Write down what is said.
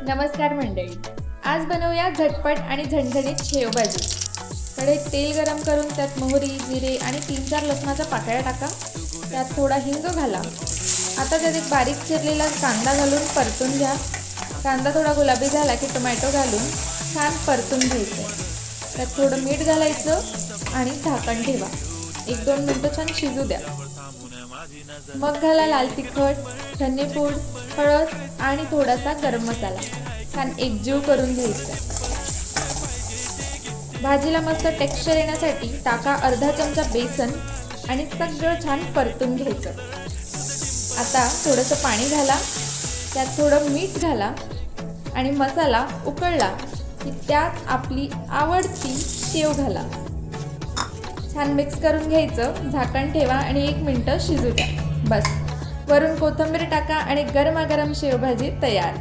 नमस्कार मंडळी, आज बनवूया झटपट आणि झणझणीत शेवभाजी। कढईत तेल गरम करून त्यात मोहरी, जिरे आणि 3-4 लसणाच्या पाकळ्या टाका। त्यात थोडा हिंग घाला। आता त्यात एक बारीक चिरलेला कांदा घालून परतून घ्या। कांदा थोडा गुलाबी झाला की टोमॅटो घालून छान परतून घ्यायचं। त्यात थोडं मीठ घालायचं आणि झाकण ठेवा। 1-2 मिनिटं छान शिजू द्या। मग घाला लाल तिखट, धनेपूड, हळद आणि थोडासा गरम मसाला। छान एकजीव करून घ्यायचा। भाजीला मस्त टेक्स्चर येण्यासाठी टाका अर्धा चमचा बेसन आणि सगळं छान परतून घ्यायचं। आता थोडंसं पाणी घाला, त्यात थोडं मीठ घाला आणि मसाला उकळला की त्यात आपली आवडती शेव घाला। छान मिक्स करून घ्यायचं, झाकण ठेवा आणि 1 मिनिट शिजू द्या। बस, वरून कोथिंबीर टाका आणि गरमागरम शेवभाजी तयार।